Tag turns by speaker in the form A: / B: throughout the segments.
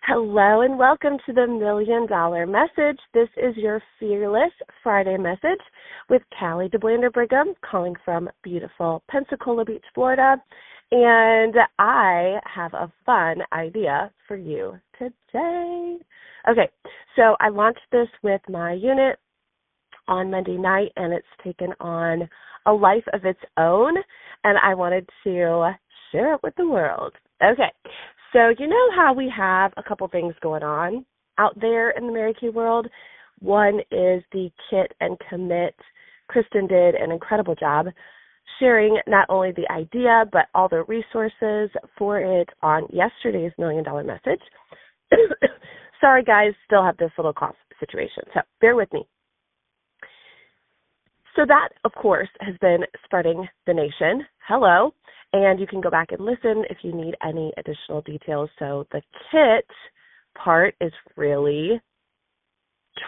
A: Hello and welcome to the $1,000,000 Message. This is your Fearless Friday message with Callie DeBlander Brigham, calling from beautiful Pensacola Beach, Florida. And I have a fun idea for you today. Okay, so I launched this with my unit on Monday night, and it's taken on a life of its own, and I wanted to share it with the world. Okay, so you know how we have a couple things going on out there in the Mary Kay world? One is the Kit and Commit. Kristen did an incredible job sharing not only the idea, but all the resources for it on yesterday's $1,000,000 Message. Sorry, guys, still have this little cough situation, so bear with me. So that, of course, has been spreading the nation. Hello. And you can go back and listen if you need any additional details. So the kit part is really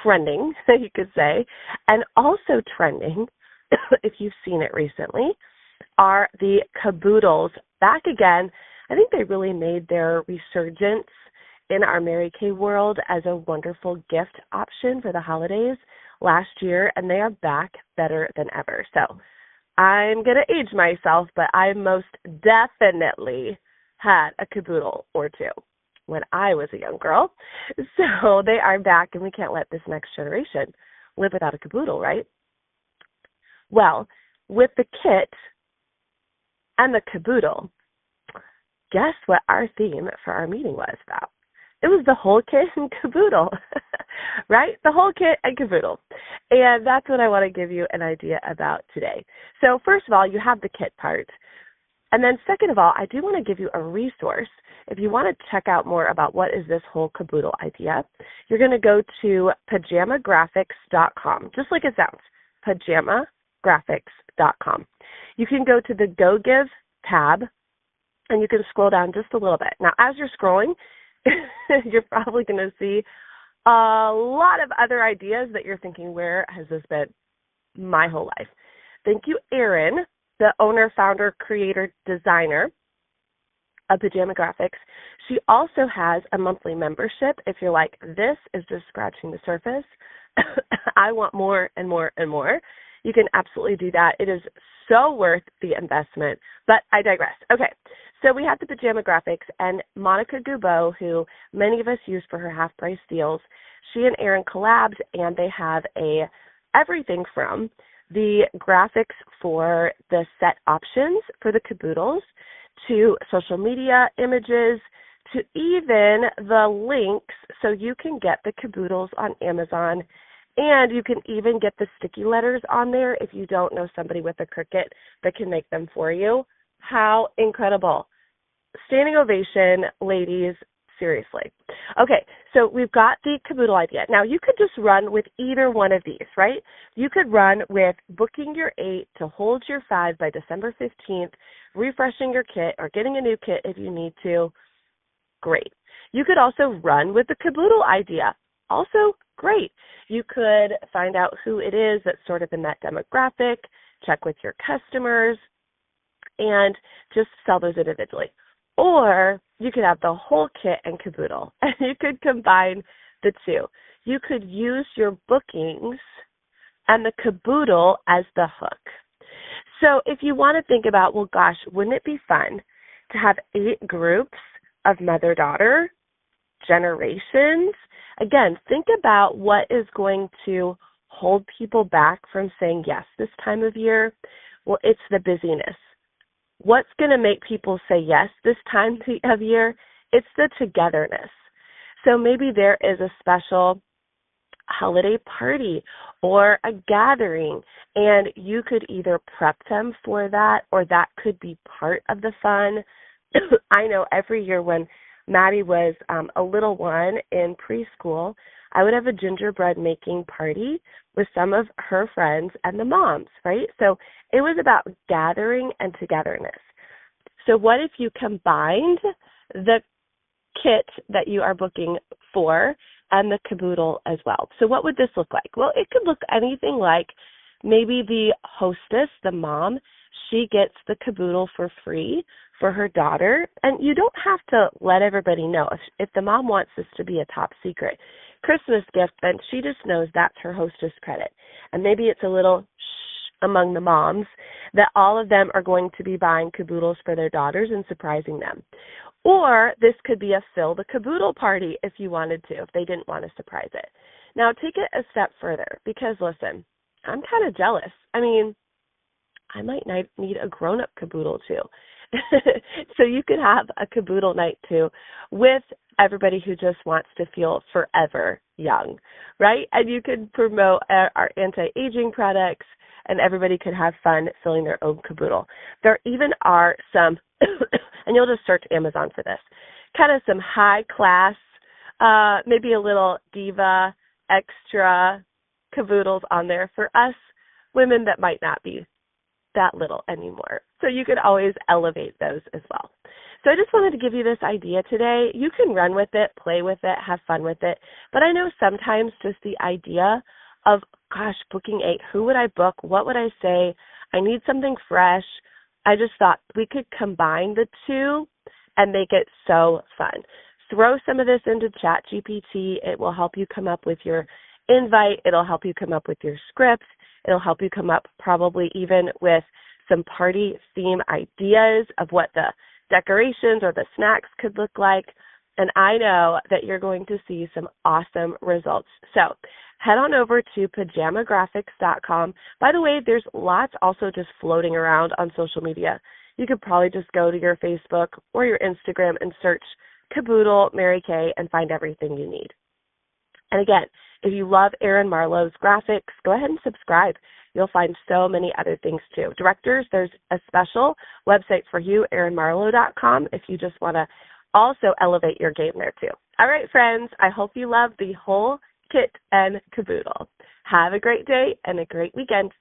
A: trending, you could say. And also trending, if you've seen it recently, are the Kaboodles back again. I think they really made their resurgence in our Mary Kay world as a wonderful gift option for the holidays last year, and they are back better than ever. So I'm going to age myself, but I most definitely had a Kaboodle or two when I was a young girl. So they are back, and we can't let this next generation live without a Kaboodle, right? Well, with the kit and the Kaboodle, guess what our theme for our meeting was about? It was the whole kit and caboodle, right? The whole kit and caboodle. And that's what I want to give you an idea about today. So first of all, you have the kit part. And then second of all, I do want to give you a resource. If you want to check out more about what is this whole caboodle idea, you're going to go to pajamagraphics.com, just like it sounds, pajamagraphics.com. You can go to the Go Give tab, and you can scroll down just a little bit. Now, as you're scrolling, you're probably going to see a lot of other ideas that you're thinking, where has this been my whole life? Thank you, Erin, the owner, founder, creator, designer of Pajama Graphics. She also has a monthly membership. If you're like, this is just scratching the surface, I want more and more and more, you can absolutely do that. It is so worth the investment, but I digress. Okay, so we have the Pajama Graphics, and Monica Gubeau, who many of us use for her half-price deals, she and Erin collabed, and they have everything from the graphics for the set options for the caboodles to social media images to even the links so you can get the caboodles on Amazon. And you can even get the sticky letters on there if you don't know somebody with a Cricut that can make them for you. How incredible. Standing ovation, ladies, seriously. Okay, so we've got the caboodle idea. Now, you could just run with either one of these, right? You could run with booking your 8 to hold your 5 by December 15th, refreshing your kit, or getting a new kit if you need to. Great. You could also run with the caboodle idea. Also, great. You could find out who it is that's sort of in that demographic, check with your customers, and just sell those individually. Or you could have the whole kit and caboodle, and you could combine the two. You could use your bookings and the caboodle as the hook. So if you want to think about, well, gosh, wouldn't it be fun to have 8 groups of mother-daughter generations? Again, think about what is going to hold people back from saying yes this time of year. Well, it's the busyness. What's going to make people say yes this time of year? It's the togetherness. So maybe there is a special holiday party or a gathering, and you could either prep them for that, or that could be part of the fun. I know every year when Maddie was a little one in preschool, I would have a gingerbread making party with some of her friends and the moms, right? So it was about gathering and togetherness. So what if you combined the kit that you are booking for and the caboodle as well? So what would this look like? Well, it could look anything like maybe the hostess, the mom, she gets the Kaboodle for free for her daughter. And you don't have to let everybody know. If the mom wants this to be a top secret Christmas gift, then she just knows that's her hostess credit. And maybe it's a little shh among the moms that all of them are going to be buying Kaboodles for their daughters and surprising them. Or this could be a fill the Kaboodle party if you wanted to, if they didn't want to surprise it. Now take it a step further because, listen, I'm kind of jealous. I mean, I might need a grown-up Kaboodle too. So you could have a Kaboodle night too with everybody who just wants to feel forever young, right? And you could promote our anti-aging products and everybody could have fun filling their own Kaboodle. There even are some, and you'll just search Amazon for this, kind of some high-class, maybe a little diva extra Kaboodles on there for us women that might not be that little anymore. So you could always elevate those as well. So I just wanted to give you this idea today. You can run with it, play with it, have fun with it. But I know sometimes just the idea of, gosh, booking 8, who would I book? What would I say? I need something fresh. I just thought we could combine the two and make it so fun. Throw some of this into ChatGPT. It will help you come up with your invite. It'll help you come up with your script. It'll help you come up probably even with some party theme ideas of what the decorations or the snacks could look like. And I know that you're going to see some awesome results. So head on over to pajamagraphics.com. By the way, there's lots also just floating around on social media. You could probably just go to your Facebook or your Instagram and search Kaboodle Mary Kay and find everything you need. And again, if you love Erin Marlowe's graphics, go ahead and subscribe. You'll find so many other things too. Directors, there's a special website for you, erinmarlowe.com, if you just want to also elevate your game there too. All right, friends, I hope you love the whole kit and Kaboodle. Have a great day and a great weekend.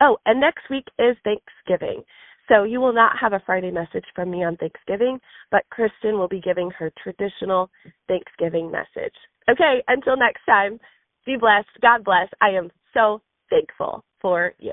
A: Oh, and next week is Thanksgiving. So you will not have a Friday message from me on Thanksgiving, but Kristen will be giving her traditional Thanksgiving message. Okay, until next time, be blessed. God bless. I am so thankful for you.